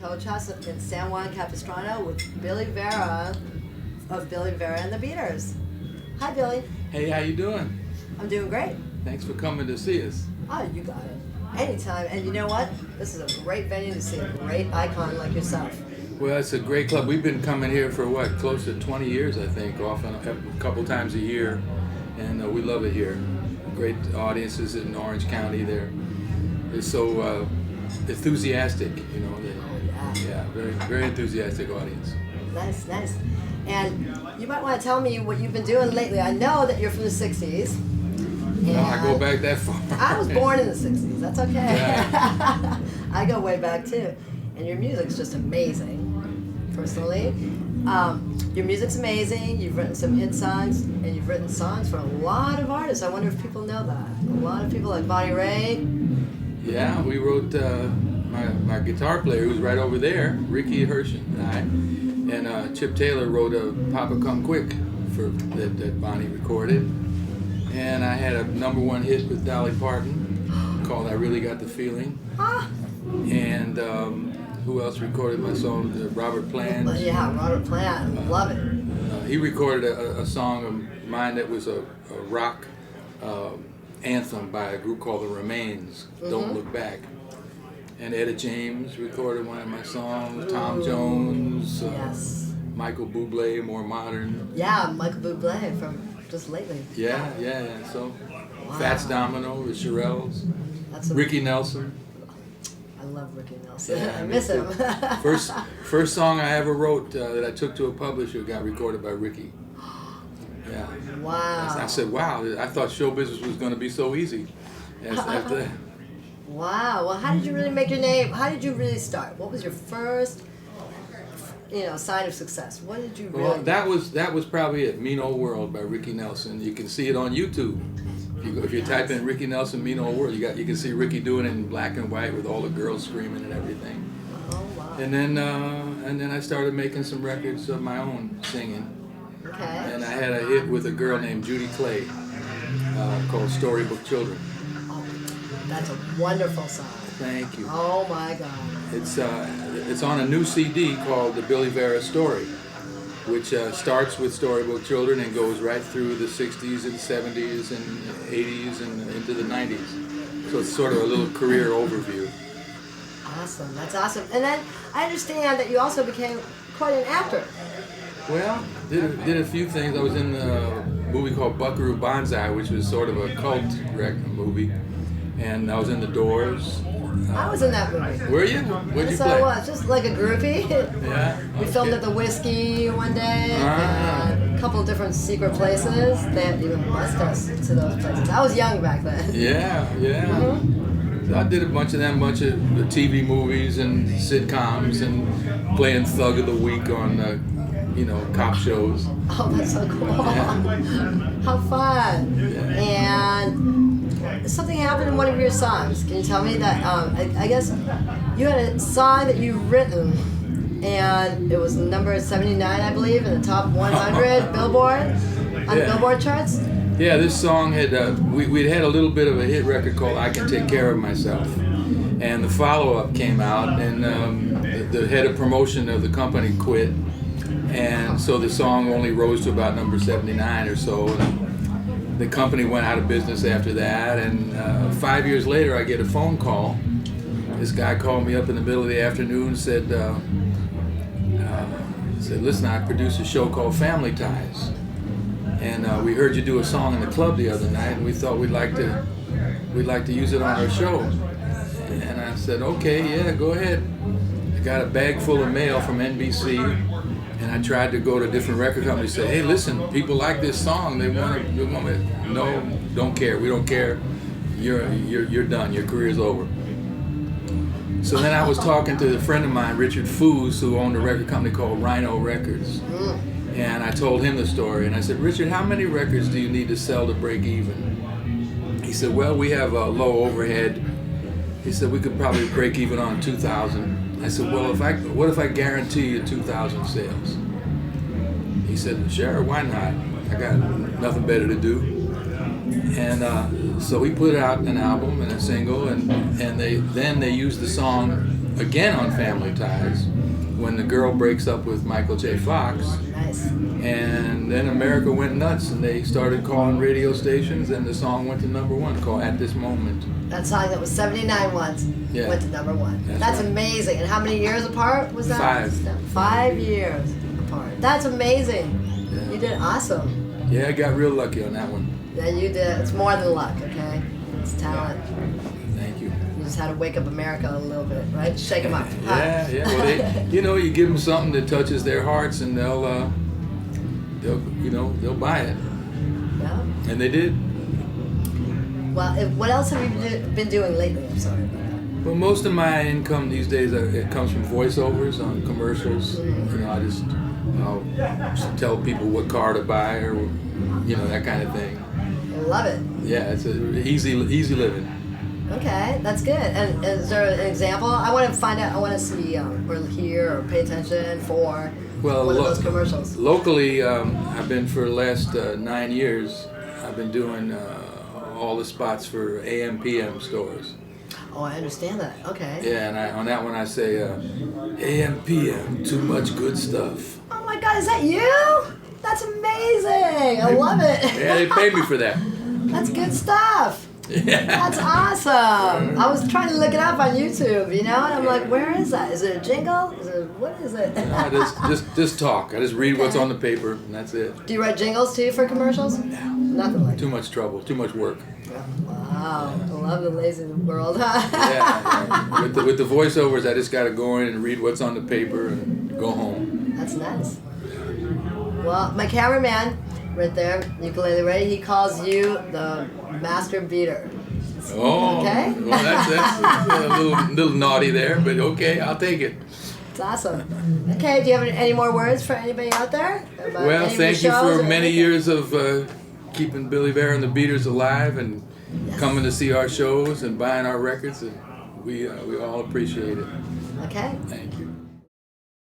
Coach House in San Juan Capistrano with Billy Vera of Billy Vera and the Beaters. Hi, Billy. Hey, how you doing? I'm doing great. Thanks for coming to see us. Oh, you got it. Anytime. And you know what? This is a great venue to see a great icon like yourself. Well, it's a great club. We've been coming here for what, close to 20 years, I think, often a couple times a year, and we love it here. Great audiences in Orange County. They're so enthusiastic, you know. Yeah, very, very enthusiastic audience. Nice, nice. And you might want to tell me what you've been doing lately. I know that you're from the 60s. No, I go back that far. I was born in the 60s. That's okay. Yeah. I go way back too. And your music's just amazing, personally. Your music's amazing. You've written some hit songs, and you've written songs for a lot of artists. I wonder if people know that. A lot of people like Bonnie Raitt. Yeah, we wrote, my guitar player, who's right over there, Ricky, Hirsch, and I, and Chip Taylor wrote a Papa Come Quick that Bonnie recorded. And I had a #1 hit with Dolly Parton called I Really Got the Feeling. And who else recorded my song? Robert Plant. Yeah, Robert Plant. Love it. He recorded a song of mine that was a rock anthem by a group called the Remains, Don't Look Back. And Etta James recorded one of my songs, Tom Jones, Yes. Michael Bublé, more modern. Yeah, Michael Bublé from just lately. Yeah. So, Fats Domino, the Shirelles, Ricky Nelson. I love Ricky Nelson. Yeah, I miss him. First song I ever wrote that I took to a publisher got recorded by Ricky. Yeah. Wow. I said, wow, I thought show business was going to be so easy. After that. Wow. Well, how did you really make your name? How did you really start? What was your first, sign of success? What did you really? Well, that was probably it. Mean Old World by Ricky Nelson. You can see it on YouTube. If you type in Ricky Nelson Mean Old World, you can see Ricky doing it in black and white with all the girls screaming and everything. Oh wow. And then I started making some records of my own singing. Okay. And I had a hit with a girl named Judy Clay called Storybook Children. Oh, that's a wonderful song. Thank you. Oh my God. It's on a new CD called The Billy Vera Story, which starts with Storybook Children and goes right through the 60s and 70s and 80s and into the 90s. So it's sort of a little career overview. Awesome. That's awesome. And then I understand that you also became quite an actor. Well, did a few things. I was in a movie called Buckaroo Banzai, which was sort of a cult movie. And I was in The Doors. I was in that movie. Were you? What'd you So play? I was, just like a groupie. Yeah. We filmed at the Whiskey one day, and a couple of different secret places. They had even bussed us to those places. I was young back then. Yeah. So I did a bunch of the TV movies and sitcoms and playing Thug of the Week on, cop shows. Oh, that's so cool. Yeah. How fun. Yeah. And something happened in one of your songs. Can you tell me that? I guess you had a song that you've written, and it was number 79, I believe, in the top 100 Billboard, on the Billboard charts. Yeah, this song had, we'd had a little bit of a hit record called I Can Take Care of Myself. And the follow-up came out, and the head of promotion of the company quit. And so the song only rose to about number 79 or so. And the company went out of business after that. And 5 years later, I get a phone call. This guy called me up in the middle of the afternoon and said, listen, I produce a show called Family Ties. And we heard you do a song in the club the other night, and we thought we'd like to use it on our show. And I said, okay, yeah, go ahead. I got a bag full of mail from NBC, and I tried to go to different record companies and say, hey, listen, people like this song. They want me. No, don't care. We don't care. You're done. Your career's over. So then I was talking to a friend of mine, Richard Foos, who owned a record company called Rhino Records. And I told him the story, and I said, Richard, how many records do you need to sell to break even? He said, well, we have a low overhead. He said, we could probably break even on 2,000. I said, well, what if I guarantee you 2,000 sales? He said, sure, why not? I got nothing better to do. And so we put out an album and a single, and they used the song again on Family Ties when the girl breaks up with Michael J. Fox. Nice. And then America went nuts and they started calling radio stations and the song went to #1 called At This Moment. That song that was 79 once went to #1. That's right. Amazing. And how many years apart was that? 5. 5 years apart. That's amazing. Yeah. You did awesome. Yeah, I got real lucky on that one. Yeah, you did. It's more than luck, okay? It's talent. Thank you. You just had to wake up America a little bit, right? Shake them up. Yeah. Well, they, you give them something that touches their hearts, and they'll buy it. Yeah. And they did. Well, what else have you been doing lately? I'm sorry about that. Well, most of my income these days it comes from voiceovers on commercials. Mm-hmm. I'll tell people what car to buy, or that kind of thing. I love it. Yeah, it's easy living. Okay, that's good. And is there an example? I want to find out. I want to see or hear or pay attention for one of those commercials. Locally, I've been for the last 9 years. I've been doing all the spots for AM/PM stores. Oh, I understand that. Okay. Yeah, and on that one I say AM/PM, too much good stuff. Oh my God, is that you? That's amazing. I love it. Yeah, they paid me for that. That's good stuff. Yeah. That's awesome. I was trying to look it up on YouTube, and I'm like, where is that? Is it a jingle? What is it? No, just talk. I just read what's on the paper, and that's it. Do you write jingles too for commercials? No. Nothing like Too much trouble, too much work. Wow, I love the lazy world, huh? Yeah. With the voiceovers, I just got to go in and read what's on the paper and go home. That's nice. Well, my cameraman, right there, ukulele Ray, he calls you the master beater. Oh, okay. Well, that's a little naughty there, but okay, I'll take it. It's awesome. Okay, do you have any more words for anybody out there? Well, thank you for many years of keeping Billy Vera and the Beaters alive and coming to see our shows and buying our records, and we all appreciate it. Okay. Thank you.